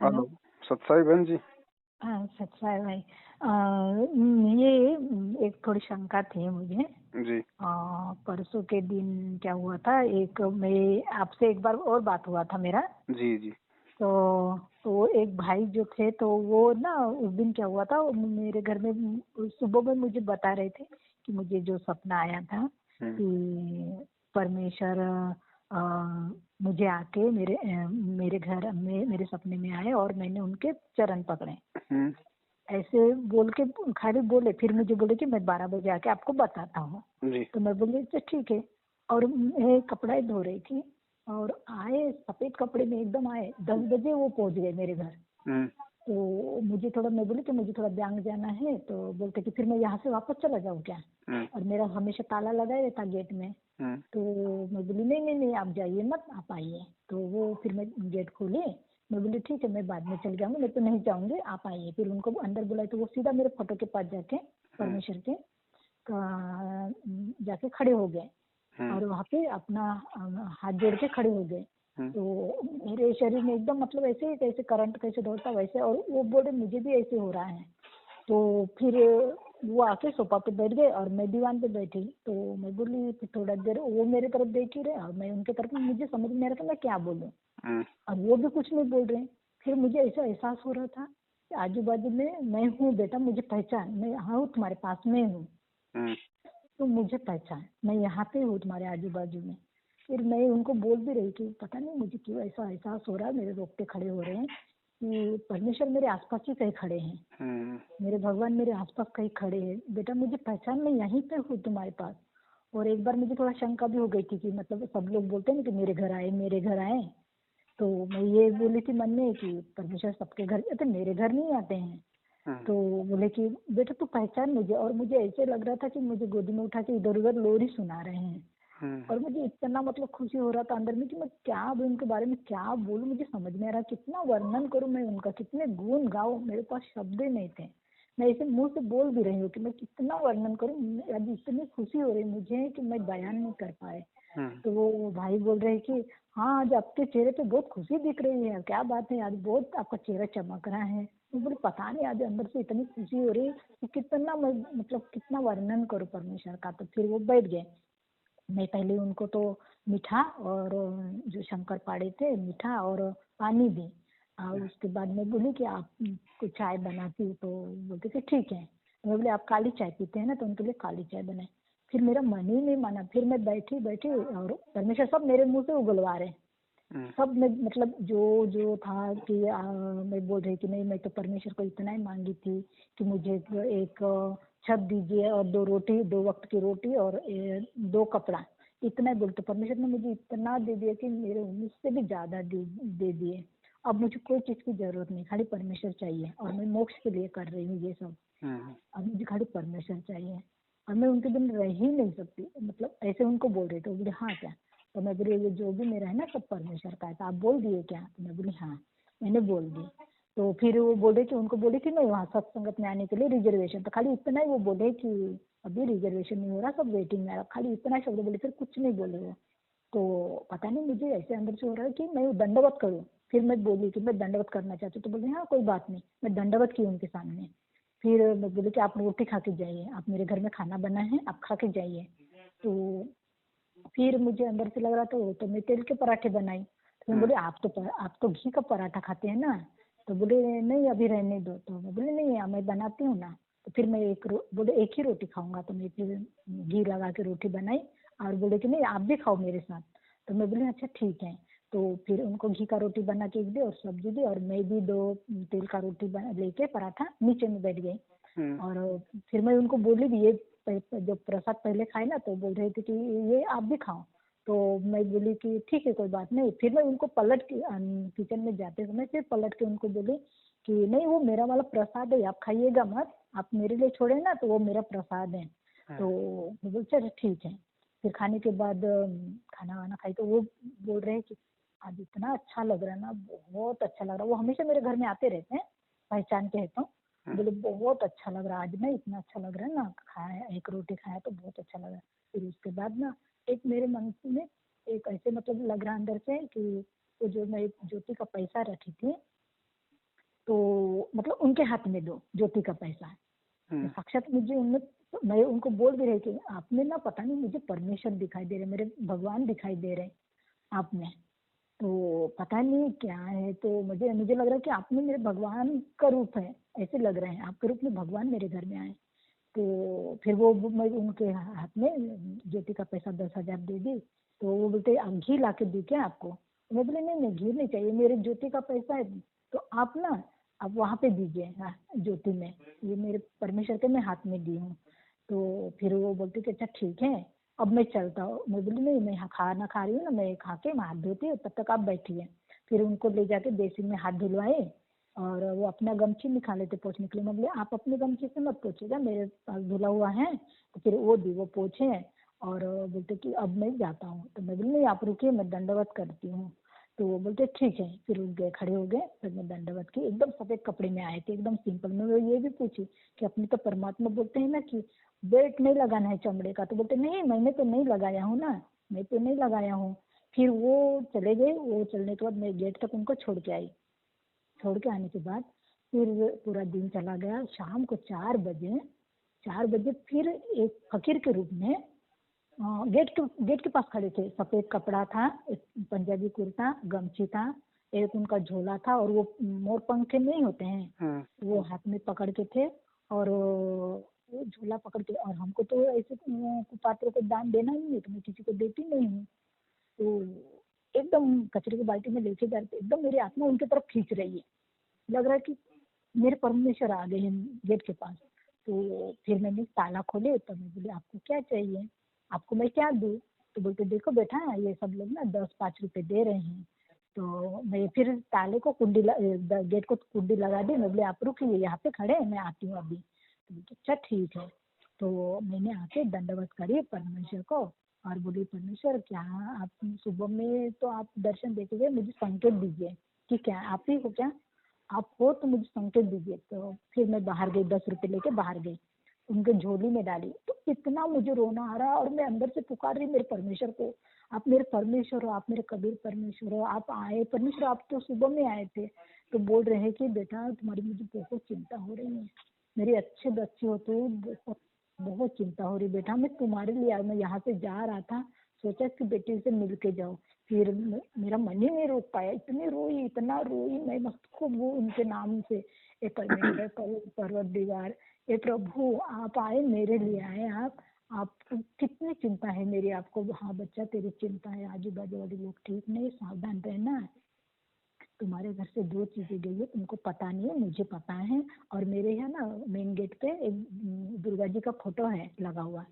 Hello. Hello. सत्साई बहन जी। हाँ सच्चा है भाई। ये एक थोड़ी शंका थी मुझे। जी परसों के दिन क्या हुआ था, एक मैं आपसे एक बार और बात हुआ था मेरा। जी जी। तो एक भाई जो थे, तो वो ना उस दिन क्या हुआ था, मेरे घर में सुबह में मुझे बता रहे थे कि मुझे जो सपना आया था हम्म कि परमेश्वर अ, मुझे आके मेरे घर में मेरे सपने में आए और मैंने उनके चरण पकड़े। हम्म। ऐसे बोल के खाली बोले, फिर मुझे बोले कि मैं 12 बजे आके आपको बताता हूँ। जी। तो मैं बोली तो ठीक है। और मैं कपड़े धो रही थी और आए सफेद कपड़े में एकदम आए, 10 बजे वो पहुंच गए मेरे घर। हम्म तो मुझे थोड़ा, मैं बोली कि मुझे थोड़ा बैंक जाना है, तो बोलते कि फिर मैं यहाँ से वापस चला जाऊँ क्या। हम्म और मेरा हमेशा ताला लगा रहता गेट में। हम्म तो मैं बोली नहीं नहीं नहीं, आप जाइए मत, आप आइए। तो वो फिर मैं गेट खोली। मैं बोली ठीक है, मैं बाद में चल जाऊंगी, मैं तो नहीं जाऊंगी, आप आइए। फिर उनको अंदर बुलाए तो वो सीधा मेरे फोटो के पास जाके, हम्म परमेश्वर के जाके खड़े हो गए। हम्म और वहाँ पे अपना हाथ जोड़ के खड़े हो गए। हम्म तो मेरे शरीर में एकदम मतलब ऐसे कैसे करंट कैसे दौड़ता वैसे, और वो बोले मुझे भी ऐसे हो रहा है। तो फिर वो आके सोफा पे बैठ गए और मैं दीवान पे बैठी। तो मैं बोली, फिर थोड़ा देर वो मेरे तरफ देख ही रहे और मैं उनके तरफ, मुझे समझ नहीं आ रहा था मैं क्या बोलूं। हम्म और वो भी कुछ नहीं बोल रहे। फिर मुझे ऐसा एहसास हो रहा था कि आजू बाजू में मैं हूँ बेटा, मुझे पहचान, मैं यहाँ हूँ तुम्हारे पास में हूँ, हम्म तो मुझे पहचान, मैं यहाँ पे हूँ तुम्हारे आजू बाजू में। फिर मैं उनको बोल भी रही कि पता नहीं मुझे क्यों ऐसा एहसास हो रहा है, मेरे रोकते खड़े हो रहे हैं कि परमेश्वर मेरे आसपास ही कहीं खड़े हैं, हम्म मेरे भगवान मेरे आसपास कहीं खड़े हैं, बेटा मुझे पहचान, मैं यहीं पे हूँ तुम्हारे पास। और एक बार मुझे थोड़ा शंका भी हो गई थी कि मतलब सब लोग बोलते हैं ना कि मेरे घर आए मेरे घर आए। तो मैं ये बोली थी मन में कि परमेश्वर सबके घर आते, मेरे घर नहीं आते हैं। हम्म तो बोले कि बेटा तू पहचान मुझे। और मुझे ऐसे लग रहा था कि मुझे गोदी में उठा के इधर उधर लोरी सुना रहे हैं। हम्म और मुझे इतना मतलब खुशी हो रहा था अंदर में कि मैं क्या अभी उनके बारे में क्या बोलूं, मुझे समझ में आ रहा, कितना वर्णन करूं मैं उनका, कितने गुण गाऊं, मेरे पास शब्द ही नहीं थे। मैं ऐसे मुंह से बोल भी रही हूँ कि मैं कितना वर्णन करूं, आज इतनी खुशी हो रही मुझे कि मैं बयान नहीं कर पाए। हम्म तो वो भाई बोल रहे कि हाँ आज आपके चेहरे पे बहुत खुशी दिख रही है, क्या बात है, आज बहुत आपका चेहरा चमक रहा है। मैं बोली पता नहीं, आज अंदर से इतनी खुशी हो रही है कि कितना मैं मतलब कितना वर्णन करूं परमेश्वर का। तो फिर वो बैठ गए। मैं पहले उनको तो मीठा और जो शंकर पाड़े थे मीठा और पानी दी। और उसके बाद मैं बोली कि आप को चाय बनाती हूँ, तो बोलते थे ठीक है। तो मैं बोले आप काली चाय पीते हैं ना, तो उनके लिए काली चाय बनाई। फिर मेरा मन ही नहीं माना, फिर मैं बैठी बैठी और परमेश्वर सब मेरे मुंह से उगलवा रहे। हम्म सब में मतलब जो जो था कि मैं बोल रही कि नहीं, मैं तो परमेश्वर को इतना ही मांगी थी कि मुझे एक छत दीजिए और 2 रोटी, 2 वक्त की रोटी और 2 कपड़ा, इतना ही बोलते। परमेश्वर ने मुझे इतना दे दिया कि मेरे मुझसे भी ज्यादा दे दिए। अब मुझे कोई चीज की जरूरत नहीं, खाली परमेश्वर चाहिए, और मैं मोक्ष के लिए कर रही हूँ ये सब। हम्म अब मुझे खाली परमेश्वर चाहिए और मैं उनके बिन रह ही नहीं सकती, मतलब ऐसे उनको बोल रही। तो बोले हाँ क्या। तो मैं बोली ये जो भी मेरा है ना सब परमेश्वर का है, तो आप बोल दिए क्या। तो मैं बोली हाँ मैंने बोल दी। तो फिर वो बोले कि उनको बोले कि मैं वहाँ सत्संगत में आने के लिए रिजर्वेशन, तो खाली इतना ही वो बोले कि अभी रिजर्वेशन नहीं हो रहा, सब वेटिंग में आ, खाली इतना शब्द बोले, फिर कुछ नहीं बोले वो। तो पता नहीं मुझे ऐसे अंदर से हो रहा है कि मैं दंडवत करूँ। फिर मैं बोली कि मैं दंडवत करना चाहती हूँ, तो बोले हाँ कोई बात नहीं। मैं दंडवत की उनके सामने। फिर मैं बोली कि आप रोटी खा के जाइए, आप मेरे घर में खाना बना है आप खा के जाइए। तो फिर मुझे अंदर से लग रहा था, वो तो मैं तेल के पराठे बनाई। तो मैं हम्म बोली आप तो घी का पराठा खाते हैं ना। तो बोले नहीं अभी रहने दो। तो मैं बोली नहीं मैं बनाती हूँ ना। तो फिर मैं बोले एक ही रोटी खाऊंगा, तो मैं फिर घी लगा के रोटी बनाई। और बोले कि नहीं आप भी खाओ मेरे साथ। तो मैं बोली अच्छा ठीक है। तो फिर उनको घी का रोटी बना के दी और सब्जी दी, और मैं भी 2 तेल का रोटी लेके पराठा नीचे में बैठ गई। हम्म और फिर मैं उनको बोली भी, ये जो प्रसाद पहले खाए ना, तो बोल रहे थे कि ये आप भी खाओ। तो मैं बोली कि ठीक है कोई बात नहीं। फिर मैं उनको पलट के किचन में जाते समय फिर पलट के उनको बोली कि नहीं वो मेरा वाला प्रसाद है, आप खाइएगा मत, आप मेरे लिए छोड़े ना, तो वो मेरा प्रसाद है। तो मैं बोली चलो ठीक है। फिर खाने के बाद खाना वाना खाई, तो वो बोल रहे हैं कि आज इतना अच्छा लग रहा है ना, बहुत अच्छा लग रहा है। वो हमेशा मेरे घर में आते रहते हैं, पहचान के है। तो बोले बहुत अच्छा लग रहा है आज ना, इतना अच्छा लग रहा है ना, खाया एक रोटी खाया तो बहुत अच्छा लग रहा है। फिर उसके बाद ना एक मेरे मन में एक ऐसे मतलब लग रहा अंदर से कि वो जो मैं ज्योति का पैसा रखी थी, तो मतलब उनके हाथ में दो ज्योति का पैसा। तो हम्म। साक्षात मुझे उनमें, मैं उनको बोल भी रही कि आपने ना, पता नहीं मुझे परमेश्वर दिखाई दे रहे, मेरे भगवान दिखाई दे रहे आप में, तो पता नहीं क्या है, तो मुझे मुझे लग रहा है कि आप में मेरे भगवान का रूप है, ऐसे लग रहे हैं आपके रूप में भगवान मेरे घर में आए। तो फिर वो मैं उनके हाथ में ज्योति का पैसा 10,000 दे दी। तो वो बोलते अब घी ला के दी क्या आपको? तो मैं बोले नहीं नहीं, घी नहीं चाहिए, मेरे ज्योति का पैसा है, तो आप ना अब वहाँ पे दीजिए, हाँ, ज्योति में, ये मेरे परमेश्वर के मैं हाथ में दी हूँ। तो फिर वो बोलते कि अच्छा ठीक है, अब मैं चलता हूँ। मैं बोली नहीं, मैं खाना खा रही हूँ ना, मैं खा के मैं हाथ धोती हूँ, तब तक आप बैठिए। फिर उनको ले जाके बेसिन में हाथ धुलवाए, और वो अपना गमछी निकाले थे पोंछने के लिए। मैं बोले आप अपने गमछी से मत पोंछिएगा, मेरे पास धुला हुआ है। तो फिर वो दी, वो पोंछे, और बोलते कि अब मैं जाता हूँ। तो मैं बोली नहीं आप रुकिए, मैं दंडवत करती हूँ। तो वो बोलते ठीक है, फिर उठ गए, खड़े हो गए। फिर मैं दंडवत की, एकदम सफेद कपड़े में आए थे, एकदम सिंपल। मैं वो ये भी पूछी कि अपने तो परमात्मा बोलते हैं ना कि बेल्ट नहीं लगाना है चमड़े का। तो बोलते नहीं, मैंने तो नहीं लगाया हूँ ना, मैं तो नहीं लगाया हूँ। फिर वो चले गए। वो चलने के बाद मैं गेट तक उनको छोड़ के आई। छोड़ के आने के बाद फिर पूरा दिन चला गया। शाम को 4 बजे फिर एक फकीर के रूप में गेट के पास खड़े थे। सफेद कपड़ा था, एक पंजाबी कुर्ता, गमछी था, एक उनका झोला था, और वो मोर पंखे नहीं होते हैं, वो हाथ में पकड़ के थे। और वो झोला पकड़ के, और हमको तो ऐसे कुपात्रों को दान देना ही नहीं, तो मैं किसी को देती नहीं हूँ। तो एकदम कचरे की बाल्टी में लेके जा रहे थे, एकदम मेरी आत्मा उनकी तरफ खींच रही है। लग रहा है कि मेरे परमेश्वर आ गए हैं गेट के पास। तो फिर मैंने ताला खोले, तो मैं बोली आपको क्या चाहिए, आपको मैं क्या दूँ? तो बोलते देखो बेटा, ये सब लोग ना 10-5 रुपए दे रहे हैं। तो मैं फिर ताले को गेट को कुंडी लगा दी। मैं बोले आप रुकिए, यहाँ पे खड़े हैं, मैं आती हूँ अभी। तो बोलते अच्छा ठीक है। तो मैंने आके दंडवत करी परमेश्वर को, और बोली परमेश्वर क्या आप सुबह में तो आप दर्शन देते गए, मुझे संकेत दीजिए कि क्या आप ही हो क्या, आप हो तो मुझे संकेत दीजिए। तो फिर मैं बाहर गई, 10 रुपए लेके बाहर गई, उनके झोली में डाली। तो इतना मुझे रोना आ रहा, और मैं अंदर से पुकार रही मेरे परमेश्वर को, आप मेरे परमेश्वर हो, आप मेरे कबीर परमेश्वर हो, आप आए परमेश्वर, आप तो सुबह में आए थे। तो बोल रहे हैं कि बेटा तुम्हारी मुझे बहुत चिंता हो रही है, मेरे अच्छे बच्चे हो तो, बहुत बहुत चिंता हो रही बेटा, मैं तुम्हारे लिए मैं यहाँ से जा रहा था, सोचा कि बेटी से मिल के जाओ। फिर मेरा मन ही नहीं रोक पाया, इतनी रोई, इतना रोई मैं, मत खूब वो उनके नाम से, ए परमेश्वर, परवरदिगार, ए प्रभु, आप आए, मेरे लिए आए, आप कितनी चिंता है मेरी आपको। हाँ बच्चा तेरी चिंता है, आजू बाजू वाले लोग ठीक नहीं, सावधान रहना। तुम्हारे घर से 2 चीजें गई है, तुमको पता नहीं है, मुझे पता है। और मेरे यहाँ ना मेन गेट पे एक दुर्गा जी का फोटो है लगा हुआ।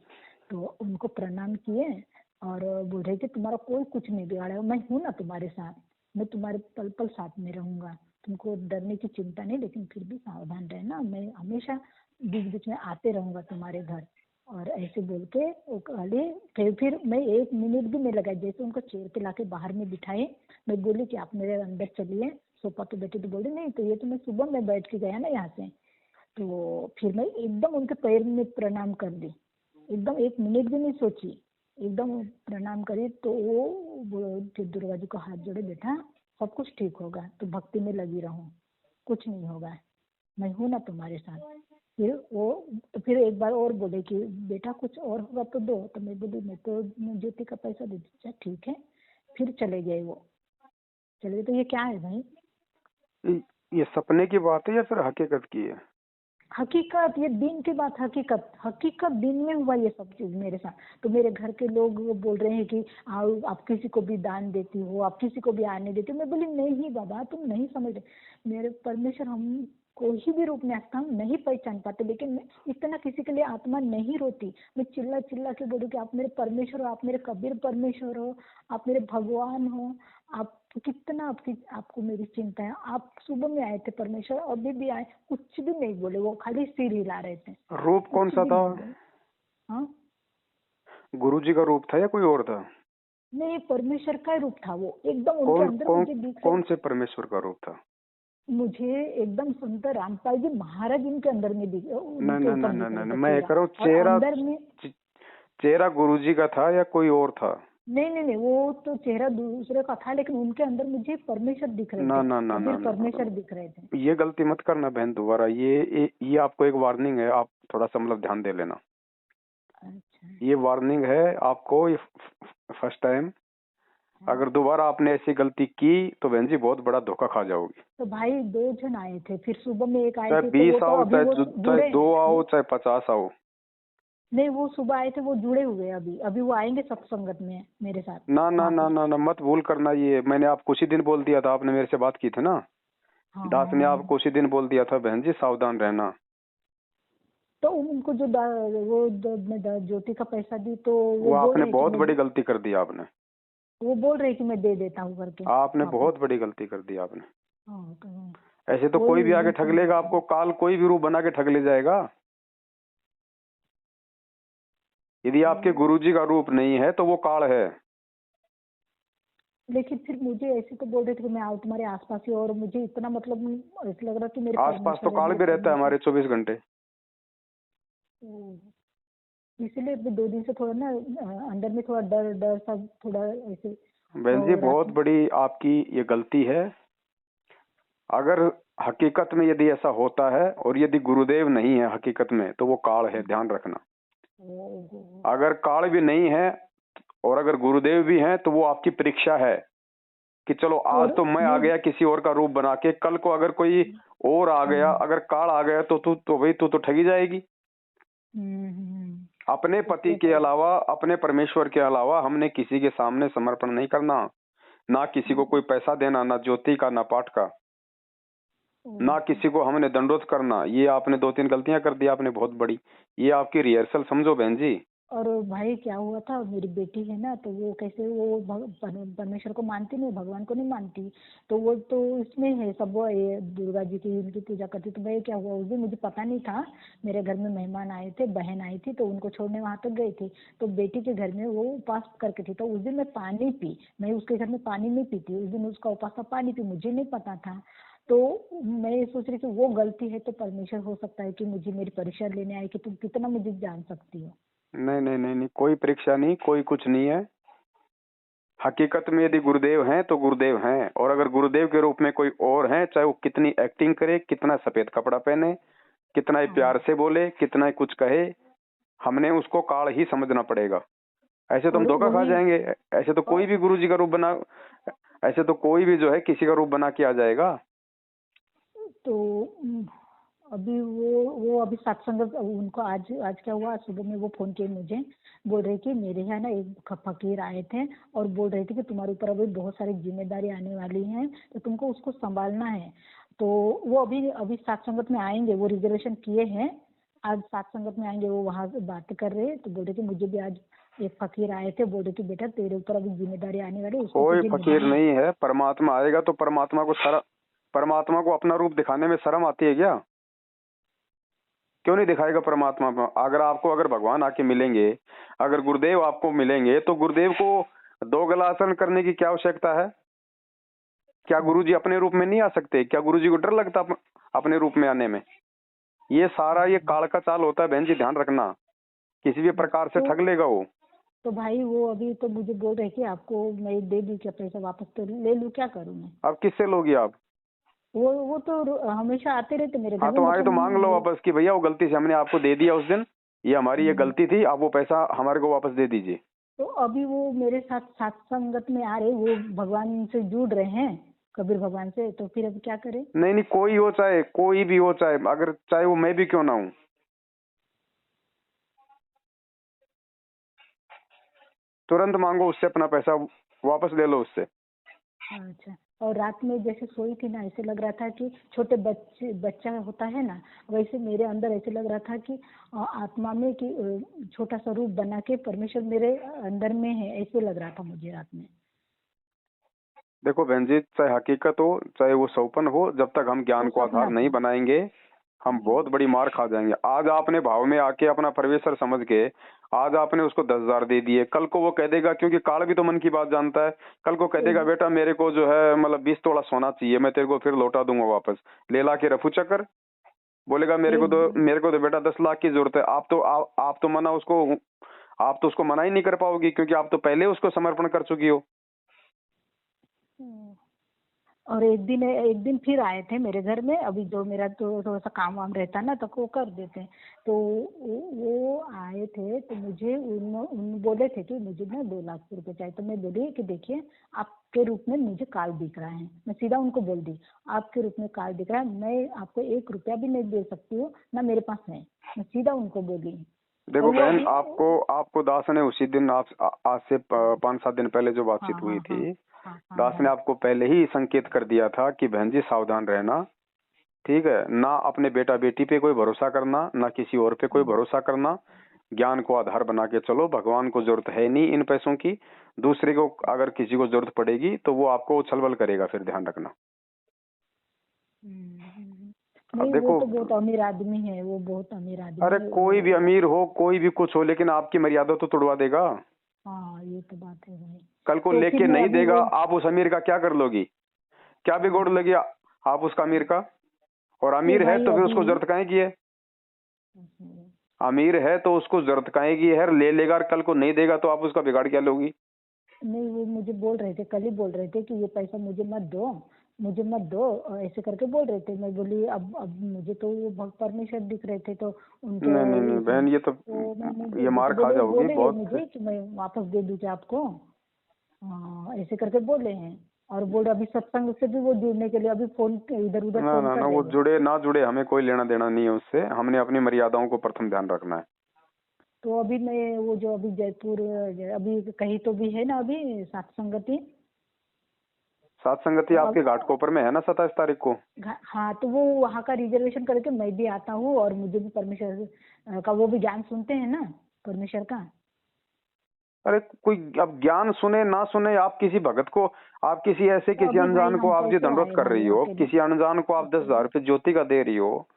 तो उनको प्रणाम किए, और बोल रहे कि तुम्हारा कोई कुछ नहीं बिगाड़ा, मैं हूँ ना तुम्हारे साथ, मैं तुम्हारे पल पल साथ में रहूंगा, तुमको डरने की चिंता नहीं, लेकिन फिर भी सावधान रहना, मैं हमेशा बीच बीच में आते रहूंगा तुम्हारे घर। और ऐसे बोल के वो खाली, फिर मैं 1 मिनट भी नहीं लगा, जैसे उनको चेयर पे लाके बाहर में बिठाए, मैं बोली कि आप मेरे अंदर चलिए सोफा पे बैठे। तो बोले नहीं, तो ये तो मैं सुबह में बैठ के गया ना यहाँ से। तो फिर मैं एकदम उनके पैर में प्रणाम कर दी, एकदम 1 मिनट भी नहीं सोची, एकदम प्रणाम करी। तो वो फिर दुर्गा जी को हाथ जोड़े, बेटा सब कुछ ठीक होगा, तो भक्ति में लगी रहूं, कुछ नहीं होगा, मैं हूँ ना तुम्हारे साथ। फिर वो, तो फिर एक बार और बोले कि बेटा कुछ और होगा तो दो। तो मैं बोली मैं तो ज्योति का पैसा दे दीजिए, ठीक है। फिर चले गए वो, चले गए। तो ये क्या है भाई? ये सपने की बात है या फिर हकीकत की है? हकीकत, ये दिन की बात, हकीकत हकीकत दिन में हुआ ये सब चीज मेरे साथ। तो मेरे घर के लोग वो बोल रहे हैं कि आओ, आप किसी को भी दान देती हो, आप किसी को भी आने देती हो। मैं बोली नहीं बाबा, तुम नहीं समझ रहे, मेरे परमेश्वर हम कोई भी रूप में आता हम नहीं पहचान पाते, लेकिन मैं इतना किसी के लिए आत्मा नहीं रोती। मैं चिल्ला चिल्ला के बोलूँ कि आप मेरे परमेश्वर हो, आप मेरे कबीर परमेश्वर हो, आप मेरे भगवान हो, आप कितना आपको मेरी चिंता है। आप सुबह में आए थे परमेश्वर, अभी भी आए, कुछ भी नहीं बोले, वो खाली सिर हिला रहे थे, रूप कौन कुछ सा भी था? नहीं बोले। हाँ, गुरुजी का रूप था या कोई और था? नहीं, परमेश्वर का रूप था वो, एकदम उनके कौन अंदर कौन मुझे दिख रहे। कौन से परमेश्वर का रूप था? मुझे एकदम संत रामपाल जी महाराज इनके अंदर में दिख, न उनके न न ऊपर न दिख न रहा न था मैं चेहरा, कह रहा हूँ और अंदर में। चेहरा गुरुजी का था या कोई और था? नहीं नहीं नहीं, वो तो चेहरा दूसरे का था, लेकिन उनके अंदर मुझे परमेश्वर दिख रहे ना थे, ना ना ना कबीर ना परमेश्वर दिख रहे थे। ये गलती मत करना बहन दोबारा। ये आपको एक वार्निंग है, आप थोड़ा सा मतलब ध्यान दे लेना। अच्छा। ये वार्निंग है आपको, ये फर्स्ट टाइम। हाँ। अगर दोबारा आपने ऐसी गलती की तो बहन जी बहुत बड़ा धोखा खा जाओगी। तो भाई 2 जन आए थे, फिर सुबह में एक आए चाहे थे, तो वो 20 तो आओ, अभी वो चाहे जुड़े 2 आओ, वो, चाहे 50 आओ। नहीं वो सुबह आए थे, वो जुड़े हुए हैं अभी, अभी वो आएंगे सत्संगत में मेरे साथ ना ना वहाँ ना पे। ना ना मत भूल करना। ये मैंने आपको उसी दिन बोल दिया था, आपने मेरे से बात की थी ना। हाँ दास हाँ ने हाँ। आपको उसी दिन बोल दिया था बहन जी सावधान रहना। तो उनको जो मैं ज्योति का पैसा दी, तो वो वो बोल आपने रही कि बहुत मैं, बड़ी गलती कर दी आपने। वो बोल रही कि मैं दे देता हूँ करके आपने वापस। बहुत बड़ी गलती कर दी आपने। हाँ तो ऐसे तो वही कोई भी उस आके दिन ठग समझ लेगा गई। आपको, काल कोई भी रूप बना के ठग ले जाएगा। यदि आपके तो गुरुजी का रूप नहीं है तो वो काल है। लेकिन फिर मुझे ऐसे तो बोल रहे थे कि मैं आऊँ तुम्हारे आसपास ही, और मुझे इतना मतलब ऐसा लग रहा कि मेरे आसपास तो परमेश्वर है, काल मेरे भी रहता है परमेश्वर। हमारे 24 घंटे। तो इसलिए अभी 2 दिन से थोड़ा ना अंदर में थोड़ा डर डर सा थोड़ा ऐसे बहन जी रात बहुत में। बड़ी आपकी ये गलती है। अगर हकीकत में यदि ऐसा होता है और यदि गुरुदेव नहीं है हकीकत में तो वो काल है, ध्यान रखना। ओ, अगर काल भी नहीं है और अगर गुरुदेव भी हैं तो वो आपकी परीक्षा है कि चलो आज और तो मैं आ ये गया किसी और का रूप बना के, कल को अगर कोई और आ गया, हम्म, अगर काल आ गया तो तू तो भाई तू तो ठगी जाएगी। अपने पति इसलिए के तो अलावा, अपने परमेश्वर के अलावा हमने किसी के सामने समर्पण नहीं करना। ना किसी को कोई पैसा देना, ना ज्योति का, ना पाठ का, ना किसी को हमने दंडोत करना। ये आपने 2-3 गलतियां कर दी आपने बहुत बड़ी। ये आपकी रिहर्सल समझो बहन जी। और भाई क्या हुआ था, मेरी बेटी है ना, तो वो कैसे वो परमेश्वर को मानती नहीं, भगवान को नहीं मानती। तो वो तो इसमें है सब, वो ये दुर्गा जी की इनकी पूजा करती। तो भाई क्या हुआ उस दिन, मुझे पता नहीं था, मेरे घर में मेहमान आए थे, बहन आई थी, तो उनको छोड़ने वहां तक गई थी। तो बेटी के घर में वो उपास करके थी, तो उस दिन मैं पानी पी, मैं उसके घर में पानी नहीं पीती, उस दिन उसका उपास था, पानी पी, मुझे नहीं पता था। तो मैं ये सोच रही थी वो गलती है, तो परमेश्वर हो सकता है कि मुझे मेरी परीक्षा लेने आए कि तुम कितना मुझे जान सकती हो। नहीं नहीं नहीं नहीं, कोई परीक्षा नहीं, कोई कुछ नहीं है। हकीकत में यदि गुरुदेव हैं तो गुरुदेव हैं, और अगर गुरुदेव के रूप में कोई और है, चाहे वो कितनी एक्टिंग करे, कितना सफेद कपड़ा पहने, कितना ही हाँ। प्यार से बोले, कितना ही कुछ कहे, हमने उसको काल ही समझना पड़ेगा। ऐसे तो हम और धोखा खा वही जाएंगे। ऐसे तो कोई भी गुरु जी का रूप बना, ऐसे तो कोई भी जो है किसी का रूप बना के आ जाएगा। तो अभी वो अभी सत्संग उनको आज आज क्या हुआ, आज सुबह में वो फोन किए मुझे, बोल रहे कि मेरे यहाँ ना एक फकीर आए थे, और बोल रहे थे कि तुम्हारे ऊपर अभी बहुत सारी जिम्मेदारी आने वाली है, तो तुमको उसको संभालना है। तो वो अभी अभी सत्संगत में आएंगे, वो रिजर्वेशन किए हैं, आज सत्संगत में आएंगे, वो वहां से बात कर रहे हैं। तो बोल रहे कि मुझे भी आज एक फकीर आए थे, बोल रहे कि बेटा तेरे ऊपर अभी जिम्मेदारी आने वाली है, उसको कोई तुझे फकीर निभाना है। नहीं है, परमात्मा आएगा तो परमात्मा को अपना रूप दिखाने में शर्म आती है क्या? क्यों नहीं दिखाएगा परमात्मा? अगर आपको, अगर भगवान आके मिलेंगे, अगर गुरुदेव आपको मिलेंगे तो गुरुदेव को 2 गलासन करने की क्या आवश्यकता है? क्या गुरुजी अपने रूप में नहीं आ सकते? क्या गुरुजी को डर लगता अपने रूप में आने में? ये सारा ये काल का चाल होता है बहन जी, ध्यान रखना। किसी भी प्रकार से तो ठग लेगा वो। तो भाई वो अभी तो मुझे बोल रहे कि आपको मैं दे दूं क्या पैसा वापस, तो ले लूं, क्या करूं मैं। अब किससे लोगी आप? वो तो हमेशा आते रहते मेरे घर हाँ में, तो आए मतलब तो मांग लो वापस कि भैया वो गलती से हमने आपको दे दिया उस दिन, ये हमारी ये गलती थी, आप वो पैसा हमारे को वापस दे दीजिए। तो अभी वो मेरे साथ सत्संगत में आ रहे, वो भगवान से जुड़ रहे हैं, कबीर भगवान से, तो फिर अब क्या करें। नहीं नहीं, कोई हो, चाहे कोई भी हो, चाहे अगर चाहे वो मैं भी क्यों ना हूँ, तुरंत मांगो उससे अपना पैसा, वापस ले लो उससे। अच्छा। और रात में जैसे सोई थी ना, ऐसे लग रहा था कि छोटे बच्चा होता है ना, वैसे मेरे अंदर ऐसे लग रहा था कि आत्मा में कि छोटा सा रूप बना के परमेश्वर मेरे अंदर में है, ऐसे लग रहा था मुझे रात में। देखो बहन जी, चाहे हकीकत हो चाहे वो सौपन हो, जब तक हम ज्ञान वो को आधार सपना नहीं था। बनाएंगे हम बहुत बड़ी मार खा जाएंगे। आज आपने भाव में आके अपना परमेश्वर समझ के आज आपने उसको 10,000 दे दिए, कल को वो कह देगा, क्योंकि काल भी तो मन की बात जानता है, कल को कह देगा बेटा मेरे को जो है मतलब 20 तोला सोना चाहिए, मैं तेरे को फिर लौटा दूंगा वापस, ले ला के रफू चक्कर। बोलेगा मेरे को एक तो बेटा 10 लाख की जरूरत है। आप तो मना उसको आप तो उसको मना ही नहीं कर पाओगी, क्योंकि आप तो पहले उसको समर्पण कर चुकी हो। और एक दिन फिर आए थे मेरे घर में, अभी जो मेरा तो थोड़ा सा काम वाम रहता ना तो वो कर देते। तो वो आए थे तो मुझे उन बोले थे कि मुझे ना 2 लाख रुपए चाहिए। तो मैं बोली कि देखिए आपके रूप में मुझे कार्ड दिख रहा है, मैं सीधा उनको बोल दी आपके रूप में कार्ड दिख रहा है, मैं आपको 1 रुपया भी नहीं दे सकती हूँ ना मेरे पास है, मैं सीधा उनको बोली। देखो और वो बहन, अभी आपको दास ने उसी दिन, आप आज से 5-7 दिन पहले जो हाँ बातचीत हुई हाँ हाँ थी, हाँ हाँ दास ने हाँ आपको पहले ही संकेत कर दिया था कि बहन जी सावधान रहना, ठीक है ना, अपने बेटा बेटी पे कोई भरोसा करना, ना किसी और पे कोई भरोसा करना, ज्ञान को आधार बना के चलो, भगवान को जरूरत है नहीं इन पैसों की, दूसरे को अगर किसी को जरूरत पड़ेगी तो वो आपको छलबल करेगा, फिर ध्यान रखना। अब नहीं वो देखो, तो बहुत अमीर आदमी है, वो बहुत अमीर आदमी अरे है कोई भी वो। अमीर हो, कोई भी कुछ हो, लेकिन आपकी मर्यादा तो तोड़वा देगा। हाँ ये तो बात है भाई। कल को तो फिर लेके मैं नहीं अभी देगा, वो आप उस अमीर का क्या कर लोगी, क्या बिगोड़ हाँ, लोगी आप उसका अमीर का। और नहीं अमीर है भाई तो फिर अभी उसको जरूरत काहे की है, अमीर है तो उसको जरूरत काहे की है, ले लेगा और कल को नहीं देगा तो आप उसका बिगाड़ क्या लोगी। नहीं वो मुझे बोल रहे थे, कल ही बोल रहे थे कि ये पैसा मुझे मत दो, मुझे मत दो, ऐसे करके बोल रहे थे। मैं बोली अब मुझे तो वो परमिशन दिख रहे थे तो उनके नहीं नहीं नहीं बहन, ये तो मैंने ये दे दी। मार तो खा बोले जाओगी बोले ये बहुत। मुझे कि मैं वापस दे दूँ क्या आपको, ऐसे करके बोले हैं। और बोले अभी सत्संग से भी वो जुड़ने के लिए अभी फोन इधर उधर ना फोन ना कर ना, वो देंगे। जुड़े ना जुड़े हमें कोई लेना देना नहीं है उससे, हमने अपनी मर्यादाओं को प्रथम ध्यान रखना है। तो अभी मैं वो जो अभी जयपुर अभी कहीं तो भी है ना अभी सत्संगति। सात संगति तो आपके घाटकोपर में है ना 27 तारीख को। हाँ तो वो वहाँ का रिजर्वेशन करके मैं भी आता हूँ और मुझे भी परमेश्वर का वो भी ज्ञान सुनते हैं ना परमेश्वर का। अरे कोई अब ज्ञान सुने ना सुने, आप किसी भगत को, आप किसी ऐसे तो किसी अभी भाई अनजान को हम आप जी कैसे दंडवत आए कर भाई रही हो, अकेले किसी अनजान को आप 10,000 अकेले। रुपये ज्योति का दे रही हो,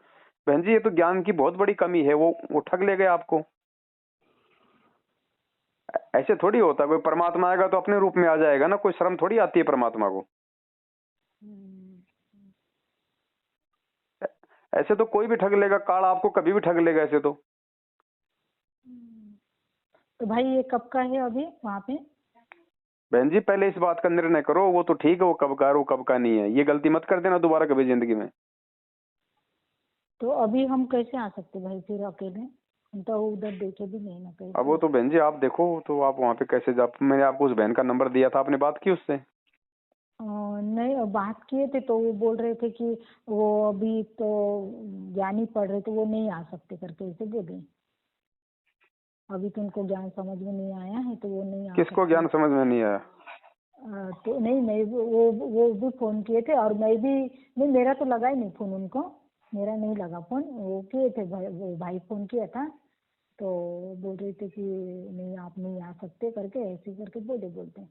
बहन जी ये तो ज्ञान की बहुत बड़ी कमी है, वो ठग ले गए आपको। ऐसे थोड़ी होता, कोई परमात्मा आएगा तो अपने रूप में आ जाएगा ना, कोई शर्म थोड़ी आती है परमात्मा को। हम्म, ऐसे तो कोई भी ठग लेगा, काल आपको कभी भी ठग लेगा ऐसे तो। तो भाई ये कब का है अभी वहाँ पे। बहन जी पहले इस बात का निर्णय करो, वो तो ठीक है, वो कब का है वो कब का नहीं है, ये गलती मत कर देना दोबारा कभी जिंदगी में। तो अभी हम कैसे आ सकते भाई फिर अकेले, हम तो उधर देखे भी नहीं ना अब वो कैसे। तो बहन जी आप देखो, तो आप वहाँ पे कैसे जा, मैंने आपको उस बहन का नंबर दिया था, आपने बात की उससे। नहीं बात किए थे तो वो बोल रहे थे कि वो अभी तो ज्ञान ही पढ़ रहे थे, वो नहीं आ सकते करके ऐसे बोले। अभी तो उनको ज्ञान समझ में नहीं आया है तो वो नहीं आ किसको सकते। ज्ञान समझ में नहीं आया। तो नहीं मैं वो भी फोन किए थे और मैं भी नहीं, मेरा तो लगा ही नहीं फोन उनको, मेरा नहीं लगा फोन, वो किए थे भाई, वो भाई फोन किया था। तो बोल रहे थे कि नहीं आप नहीं आ सकते करके ऐसे करके बोलते।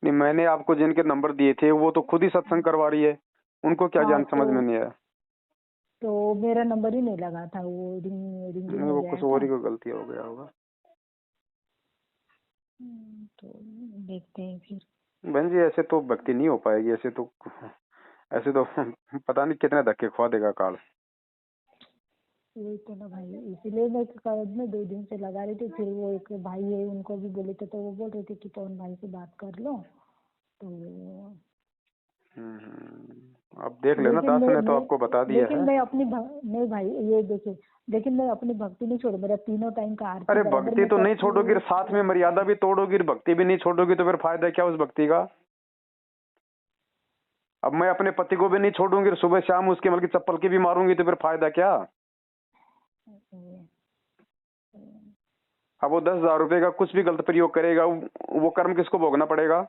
नहीं, मैंने आपको जिनके नंबर दिए थे वो तो खुद ही सत्संग करवा रही है, उनको क्या हाँ ज्ञान समझ में नहीं आया। तो मेरा नंबर ही नहीं लगा था, वो रिंगिंग नहीं, में वो कुछ गया और था। ही को गलती हो गया होगा। तो देखते हैं फिर। बहन जी ऐसे तो भक्ति नहीं हो पाएगी, ऐसे तो पता नहीं कितने धक्के खुआ देगा काल। वही तो ना भाई, इसीलिए मैं कल में 2 दिन से लगा रही थी। फिर वो एक भाई है उनको भी बोले थे तो वो बोल रहे थे कि पवन भाई से बात कर लो। तो अब देख लेना, लेकिन दास ने तो आपको बता दिया लेकिन है। मैं अपनी नहीं भाई ये देखिए, लेकिन मैं अपनी भक्ति नहीं छोड़, मेरा तीनों टाइम का आरती अरे बराबर भक्ति मैं तो नहीं करती छोड़ोगी, हूँ। साथ में मर्यादा भी तोड़ोगी, भक्ति भी नहीं छोड़ोगी, तो फिर फायदा क्या उस भक्ति का। अब मैं अपने पति को भी नहीं छोड़ूंगी, सुबह शाम उसके मतलब की चप्पल की भी मारूंगी, तो फिर फायदा क्या। अब वो 10,000 रुपए का कुछ भी गलत प्रयोग करेगा, वो कर्म किसको भोगना पड़ेगा।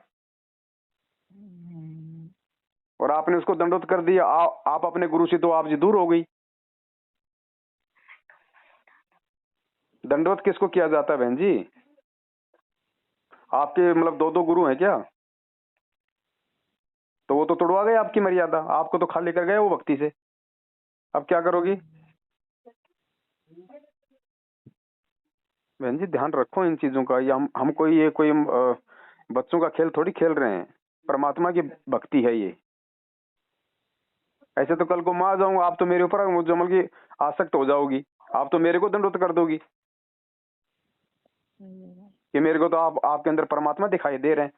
और आपने उसको दंडोत कर दिया, आप अपने गुरु से तो आप जी दूर हो गई। दंडवत किसको किया जाता है बहन जी, आपके मतलब 2-2 गुरु हैं क्या, तो वो तो तोड़वा गए आपकी मर्यादा, आपको तो खाली कर गए वो भक्ति से। अब क्या करोगी बहन जी, ध्यान रखो इन चीजों का। ये हम कोई बच्चों का खेल थोड़ी खेल रहे हैं, परमात्मा की भक्ति है ये। ऐसे तो कल को मैं आ जाऊंगा, आप तो मेरे ऊपर जमल की आसक्त हो जाओगी, आप तो मेरे को दंडवत कर दोगी। कि मेरे को तो आपके अंदर परमात्मा दिखाई दे रहे हैं।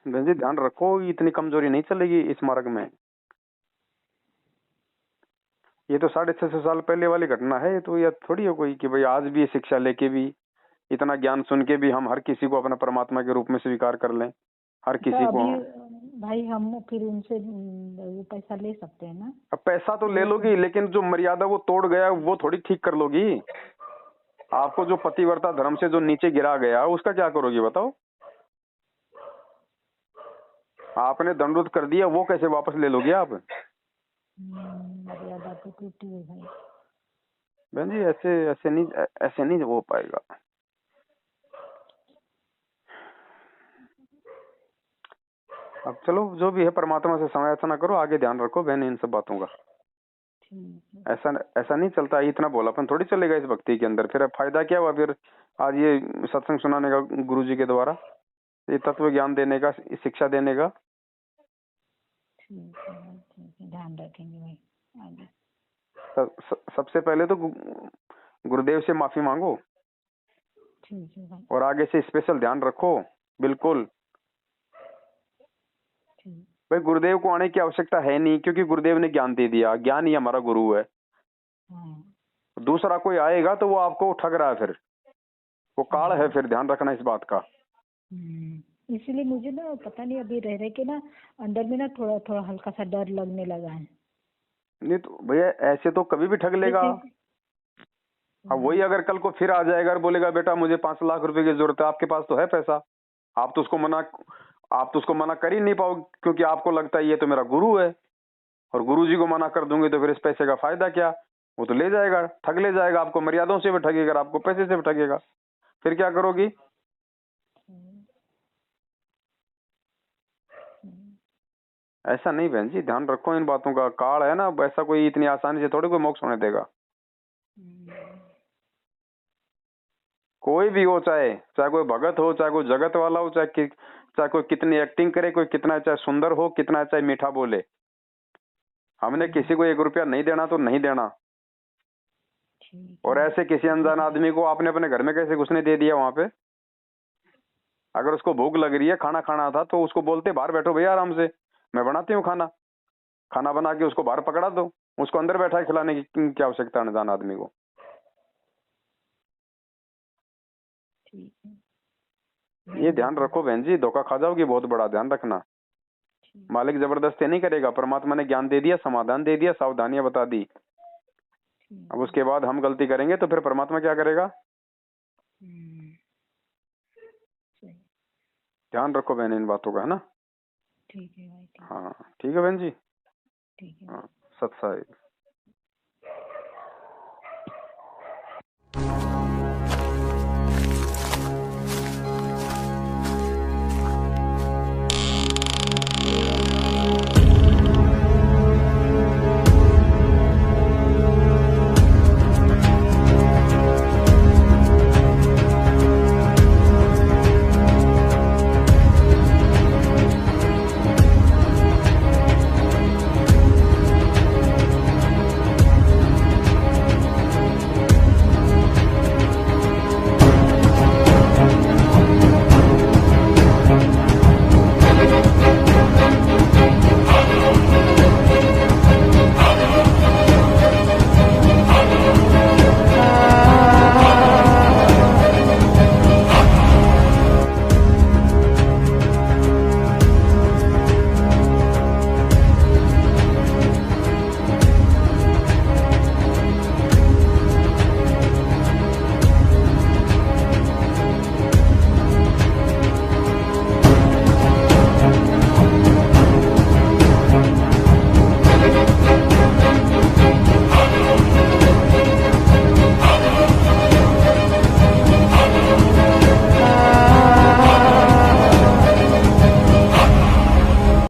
बहन जी ध्यान रखो, इतनी कमजोरी नहीं चलेगी इस मार्ग में। ये तो 650 साल पहले वाली घटना है, तो यह थोड़ी है कोई कि भाई आज भी शिक्षा लेके भी, इतना ज्ञान सुन के भी हम हर किसी को अपना परमात्मा के रूप में स्वीकार कर लें, हर तो किसी को। अभी भाई हम फिर उनसे वो पैसा ले सकते हैं ना? अब पैसा तो ले लोगी, लेकिन जो मर्यादा वो तोड़ गया वो थोड़ी ठीक कर लोगी। आपको जो पतिव्रता धर्म से जो नीचे गिरा गया उसका क्या करोगी बताओ? आपने दंडोत कर दिया, वो कैसे वापस ले लोगे आप? मर्यादा तो टूटी है भाई। बहन जी ऐसे नहीं हो पाएगा। अब चलो जो भी है, परमात्मा से समय ऐसा ना करो, आगे ध्यान रखो बहन इन सब बातों का। ऐसा नहीं चलता, इतना भोलापन थोड़ी चलेगा इस भक्ति के अंदर। फिर फायदा क्या हुआ फिर आज ये सत्संग सुनाने का, गुरु जी के द्वारा ये तत्व ज्ञान देने का, शिक्षा देने का। ठीक है, ध्यान रखेंगे भाई आगे। सबसे पहले तो गुरुदेव से माफी मांगो, ठीक है भाई। और आगे से स्पेशल ध्यान रखो। बिल्कुल भाई, गुरुदेव को आने की आवश्यकता है नहीं, क्योंकि गुरुदेव ने ज्ञान दे दिया, ज्ञान ही हमारा गुरु है। दूसरा कोई आएगा तो वो आपको ठग रहा है, फिर वो काल है, फिर ध्यान रखना इस बात का। इसीलिए मुझे ना पता नहीं, अभी रह के ना अंदर में ना थोड़ा थोड़ा हल्का सा डर लगने लगा है। नहीं तो भैया ऐसे तो कभी भी ठग लेगा। अब वही अगर कल को फिर आ जाएगा और बोलेगा बेटा मुझे 5 लाख रुपए की जरूरत है, आपके पास तो है पैसा, आप तो उसको मना कर ही नहीं पाओगे, क्योंकि आपको लगता है ये तो मेरा गुरु है, और गुरु जी को मना कर दूंगे तो फिर इस पैसे का फायदा क्या? वो तो ले जाएगा, ठग ले जाएगा आपको, मर्यादाओं से भी ठगेगा, आपको पैसे से भी ठगेगा। फिर क्या करोगी? ऐसा नहीं बहन जी, ध्यान रखो इन बातों का। काल है ना, ऐसा कोई इतनी आसानी से थोड़ी कोई मोक्ष होने देगा। कोई भी हो, चाहे कोई भगत हो, चाहे कोई जगत वाला हो, चाहे कोई कितनी एक्टिंग करे, कोई कितना चाहे सुंदर हो, कितना चाहे मीठा बोले, हमने किसी को 1 रुपया नहीं देना तो नहीं देना। और ऐसे किसी अनजान आदमी को आपने अपने घर में कैसे घुसने दे दिया? वहां पे अगर उसको भूख लग रही है, खाना खाना था, तो उसको बोलते बाहर बैठो भैया आराम से, मैं बनाती हूँ खाना बना के उसको बाहर पकड़ा दो, उसको अंदर बैठा है खिलाने की क्या आवश्यकता है अनजान आदमी को? ये ध्यान रखो बहन जी, धोखा खा जाओगी बहुत बड़ा, ध्यान रखना। मालिक जबरदस्ती नहीं करेगा, परमात्मा ने ज्ञान दे दिया, समाधान दे दिया, सावधानियां बता दी। अब उसके बाद हम गलती करेंगे तो फिर परमात्मा क्या करेगा? ध्यान रखो बहन इन बातों का, है ना? ठीक है भाई। हाँ ठीक है बहन जी। ठीक है। हाँ सत्साई।